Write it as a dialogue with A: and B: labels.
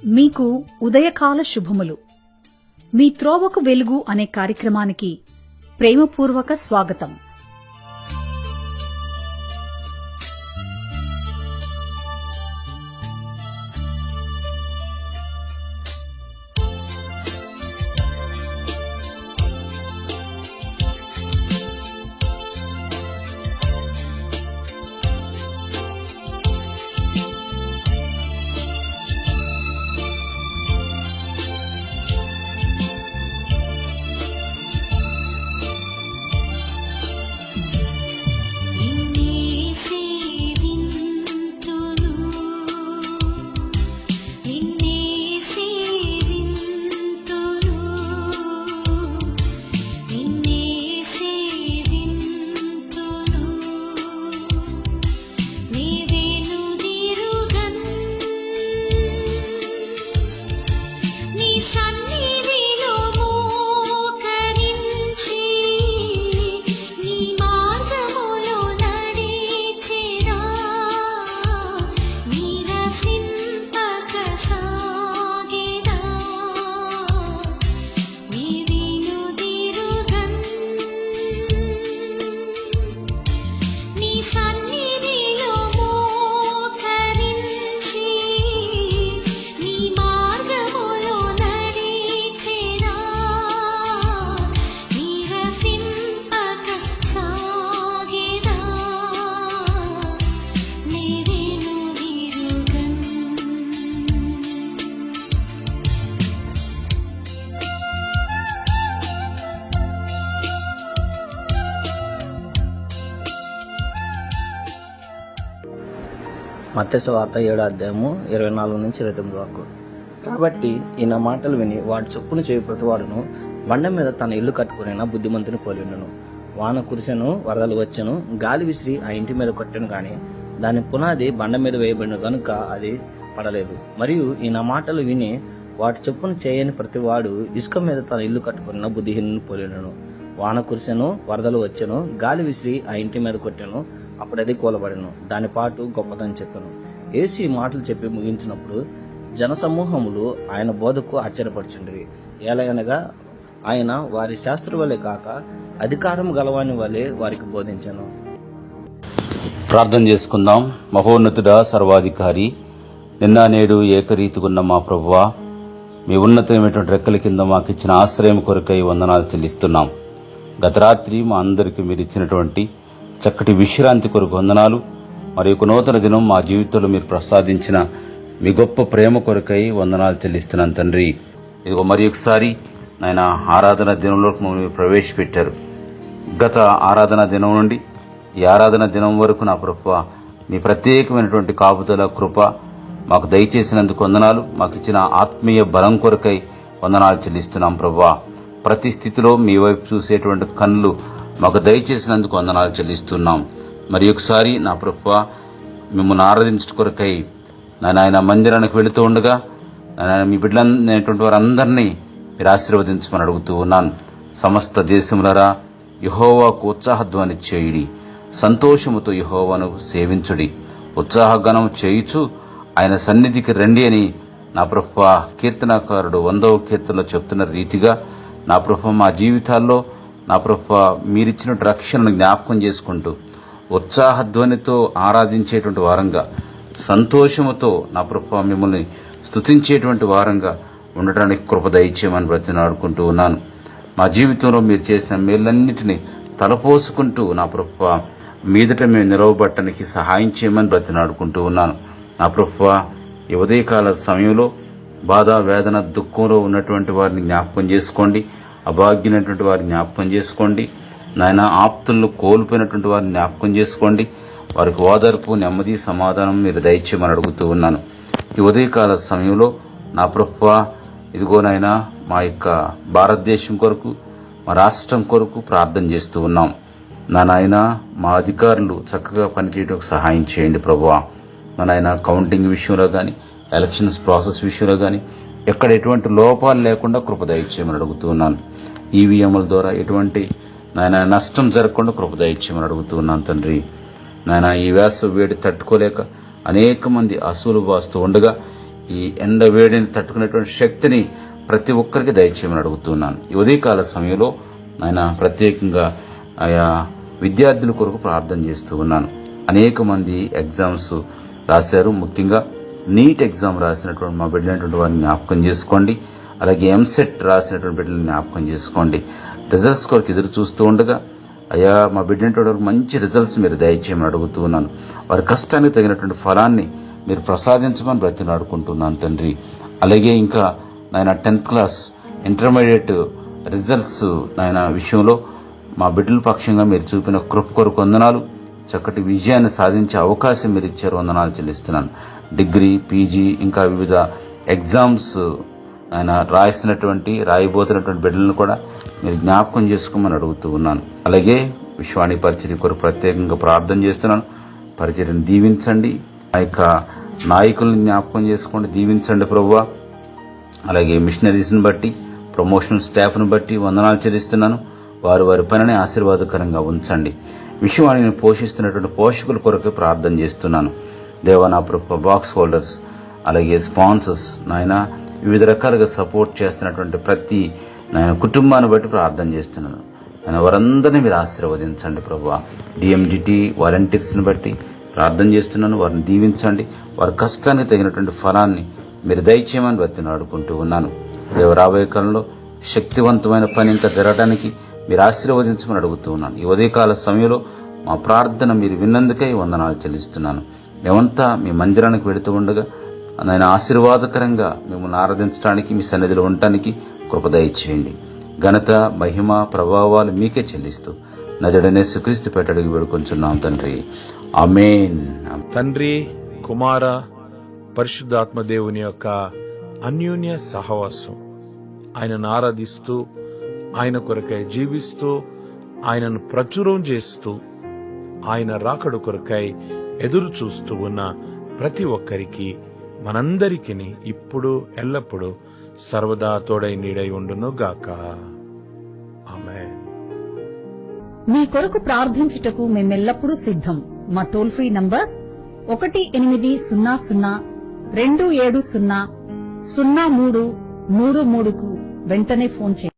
A: మీకు ఉదయకాల శుభములు. మీ త్రోవకు వెలుగు అనే కార్యక్రమానికి ప్రేమపూర్వక స్వాగతం.
B: మత్తయి సువార్త 7వ అధ్యాయము 24 నుంచి 29 వరకు. కాబట్టి ఈయన మాటలు విని వాటి చొప్పున చేయ ప్రతివాడును బండ మీద తన ఇల్లు కట్టుకునైనా బుద్ధిమంతుని పోలిండును. వాన కురిసెను, వరదలు వచ్చెను, గాలి విసిరి ఆ ఇంటి మీద కొట్టెను, కానీ దాని పునాది బండ మీద వేయబడిన గనుక అది పడలేదు. మరియు ఈయన మాటలు విని వాటి చొప్పున చేయని ప్రతివాడు ఇసుక మీద తన ఇల్లు కట్టుకున్న బుద్ధిహీనుని పోలిండును. వాన కురిసెను, వరదలు వచ్చెను, గాలి విసిరి ఆ ఇంటి మీద కొట్టెను, అప్పుడది కూలబడెను, దాని పాటు గొప్పదని చెప్పాను. యేసు ఈ మాటలు చెప్పి ముగించినప్పుడు జనసమూహములు ఆయన బోధకు ఆశ్చర్యపడుచుండిరి. ఏలయనగా ఆయన వారి శాస్త్ర వలె కాక అధికారం గలవాని వలె వారికి బోధించెను.
C: ప్రార్థన చేసుకుందాం. మహోన్నతుడా, సర్వాధికారి, నిన్న నేడు ఏకరీతిగున్న మా ప్రభువా, మీ ఉన్నతమైనటువంటి రెక్కల కింద మాకు ఇచ్చిన ఆశ్రయం కొరకై వందనాలు చెల్లిస్తున్నాం. గత రాత్రి మా అందరికీ మీరు ఇచ్చినటువంటి చక్కటి విశ్రాంతి కొరకు వందనాలు. మరి ఒక నూతన దినం మా జీవితంలో మీరు ప్రసాదించిన మీ గొప్ప ప్రేమ కొరకై వందనాలు చెల్లిస్తున్నాను తండ్రి. ఇదిగో మరి ఒకసారి నాయన ఆరాధన దినంలో మమ్మల్ని ప్రవేశపెట్టారు. గత ఆరాధన దినం నుండి ఈ ఆరాధన దినం వరకు నా ప్రభువా మీ ప్రత్యేకమైనటువంటి కాపుదల కృప మాకు దయచేసినందుకు వందనాలు. మాకు ఇచ్చిన ఆత్మీయ బలం కొరకై వందనాలు చెల్లిస్తున్నాం ప్రభువా. ప్రతి స్థితిలో మీ వైపు చూసేటువంటి కన్నులు మాకు దయచేసినందుకు వందనాలు చెల్లిస్తున్నాం. మరి ఒకసారి నా ప్రభువా మిమ్మల్ని ఆరాధించడం కొరకై నాయన మందిరానికి వెళుతూ ఉండగా మీ బిడ్డలైనటువంటి వారందరినీ మీరు ఆశీర్వదించమని అడుగుతూ ఉన్నాను. సమస్త దేశములరా యెహోవాకు ఉత్సాహధ్వని చేయుడి, సంతోషముతో యెహోవాను సేవించుడి, ఉత్సాహగానం చేయుచు ఆయన సన్నిధికి రండి అని నా ప్రభువా కీర్తనకారుడు 100వ కీర్తనలో చెప్తున్న రీతిగా నా ప్రభువా మా జీవితాల్లో నా ప్రభువా మీరిచ్చిన రక్షణను జ్ఞాపకం చేసుకుంటూ ఉత్సాహధ్వనితో ఆరాధించేటువంటి వారంగా, సంతోషముతో నా ప్రభువా మిమ్మల్ని స్తుతించేటువంటి వారంగా ఉండటానికి కృప దయచేయమని బ్రతిమాలుకుంటూ ఉన్నాను. మా జీవితంలో మీరు చేసిన మేలన్నిటినీ తలపోసుకుంటూ నా ప్రభువా మీదట మేము నిలవబట్టడానికి సహాయం చేయమని బ్రతిమాలుకుంటూ ఉన్నాను. నా ప్రభువా ఈ ఉదయకాల సమయంలో బాధ, వేదన, దుఃఖంలో ఉన్నటువంటి వారిని జ్ఞాపకం చేసుకోండి. అభాగ్యులైనటువంటి వారిని జ్ఞాపకం చేసుకోండి. నాయన ఆప్తులను కోల్పోయినటువంటి వారిని జ్ఞాపకం చేసుకోండి. వారికి ఓదార్పు, నెమ్మది, సమాధానం మీరు దయచేయమని అడుగుతూ ఉన్నాను. ఈ ఉదయకాల సమయంలో నా ప్రభువా ఇదిగో నాయన మా యొక్క భారతదేశం కొరకు, మా రాష్ట్రం కొరకు ప్రార్థన చేస్తూ ఉన్నాం. నా నాయన మా అధికారులు చక్కగా పనిచేయడానికి సహాయం చేయండి ప్రభువా. నా నాయన కౌంటింగ్ విషయంలో కానీ, ఎలక్షన్స్ ప్రాసెస్ విషయంలో కానీ ఎక్కడ ఎటువంటి లోపాలు లేకుండా కృప దయచేయమని అడుగుతూ ఉన్నాను. ఈవీఎంల ద్వారా ఎటువంటి నాయన నష్టం జరగకుండా కృప దయచేయమని అడుగుతూ ఉన్నాను తండ్రి. నాయన ఈ వేసవి వేడి తట్టుకోలేక అనేక మంది అసూలు బాస్తూ ఉండగా ఈ ఎండ వేడిని తట్టుకునేటువంటి శక్తిని ప్రతి ఒక్కరికి దయచేయమని అడుగుతున్నాను. ఈ ఉదయకాల సమయంలో ఆయన ప్రత్యేకంగా ఆయా విద్యార్థుల కొరకు ప్రార్థన చేస్తూ ఉన్నాను. అనేక మంది ఎగ్జామ్స్ రాశారు. ముఖ్యంగా నీట్ ఎగ్జామ్ రాసినటువంటి మా బిడ్డలైనటువంటి వారిని జ్ఞాపకం చేసుకోండి. అలాగే ఎంసెట్ రాసినటువంటి బిడ్డలను జ్ఞాపకం చేసుకోండి. రిజల్ట్స్ కొరకు ఎదురు చూస్తూ ఉండగా అయ్యా మా బిడ్డలైనటువంటి వారికి మంచి రిజల్ట్స్ మీరు దయచేయమని అడుగుతూ ఉన్నాను. వారి కష్టానికి తగినటువంటి ఫలాన్ని మీరు ప్రసాదించమని బ్రతిలాడుకుంటున్నాను తండ్రి. అలాగే ఇంకా నాయన 10th క్లాస్ ఇంటర్మీడియట్ రిజల్ట్స్ నాయన విషయంలో మా బిడ్డల పక్షంగా మీరు చూపిన కృప కొరకు వందనాలు. చక్కటి విజయాన్ని సాధించే అవకాశం మీరు ఇచ్చారు, వందనాలు చెల్లిస్తున్నాను. డిగ్రీ, పీజీ ఇంకా వివిధ ఎగ్జామ్స్ ఆయన రాయబోతున్నటువంటి బిడ్డలను కూడా మీరు జ్ఞాపకం చేసుకోమని అడుగుతూ ఉన్నాను. అలాగే విశ్వాణి పరిచర్య కొరకు ప్రత్యేకంగా ప్రార్థన చేస్తున్నాను. పరిచర్యను దీవించండి. ఆ యొక్క నాయకులను జ్ఞాపకం చేసుకోండి, దీవించండి ప్రభువా. అలాగే మిషనరీస్ని బట్టి, ప్రమోషనల్ స్టాఫ్ను బట్టి వందనాలు చెల్లిస్తున్నాను. వారి పనిని ఆశీర్వాదకరంగా ఉంచండి. విశ్వాణిని పోషిస్తున్నటువంటి పోషకుల కొరకు ప్రార్థన చేస్తున్నాను. దేవా నా ప్రభు, బాక్స్ హోల్డర్స్ అలాగే స్పాన్సర్స్ నాయన వివిధ రకాలుగా సపోర్ట్ చేస్తున్నటువంటి ప్రతి నాయన కుటుంబాన్ని బట్టి ప్రార్థన చేస్తున్నాను. ఆయన వారందరినీ మీరు ఆశీర్వదించండి ప్రభువా. డిఎండిటి వాలంటీర్స్ని బట్టి ప్రార్థన చేస్తున్నాను. వారిని దీవించండి. వారి కష్టానికి తగినటువంటి ఫలాన్ని మీరు దయచేయమని బ్రతిలాడుకుంటూ ఉన్నాను. రాబోయే కాలంలో శక్తివంతమైన పని ఇంకా జరగడానికి మీరు ఆశీర్వదించమని అడుగుతూ ఉన్నాను. ఈ ఉదయకాల సమయంలో మా ప్రార్థన మీరు విన్నందుకై వందనాలు చెల్లిస్తున్నాను. మేమంతా మీ మందిరానికి వెళుతూ ఉండగా ఆయన ఆశీర్వాదకరంగా మిమ్మల్ని ఆరాధించడానికి, మీ సన్నిధిలో ఉండటానికి కృప దయచేయండి. ఘనత, మహిమ, ప్రభావాలు మీకే చెల్లిస్తూ నజరుడైన యేసుక్రీస్తు పేరిట అడిగి వేడుకొంచున్నాం తండ్రి. ఆమేన్.
D: తండ్రి, కుమార, పరిశుద్ధాత్మ దేవుని యొక్క అన్యోన్య సహవాసం, ఆయనను ఆరాధిస్తూ ఆయన కొరకై జీవిస్తూ ఆయనను ప్రచురం చేస్తూ ఆయన రాకడ కొరకై ఎదురు చూస్తూ ఉన్న ప్రతి ఒక్కరికి, మనందరికీ ఇప్పుడు ఎల్లప్పుడూ సర్వదా తోడై నీడై ఉండును గాక. ఆమేన్.
A: మీ కొరకు ప్రార్థించుటకు మేమెల్లప్పుడూ సిద్ధం. మా టోల్ ఫ్రీ నంబర్ 1800-270-0333కు వెంటనే ఫోన్ చేయండి.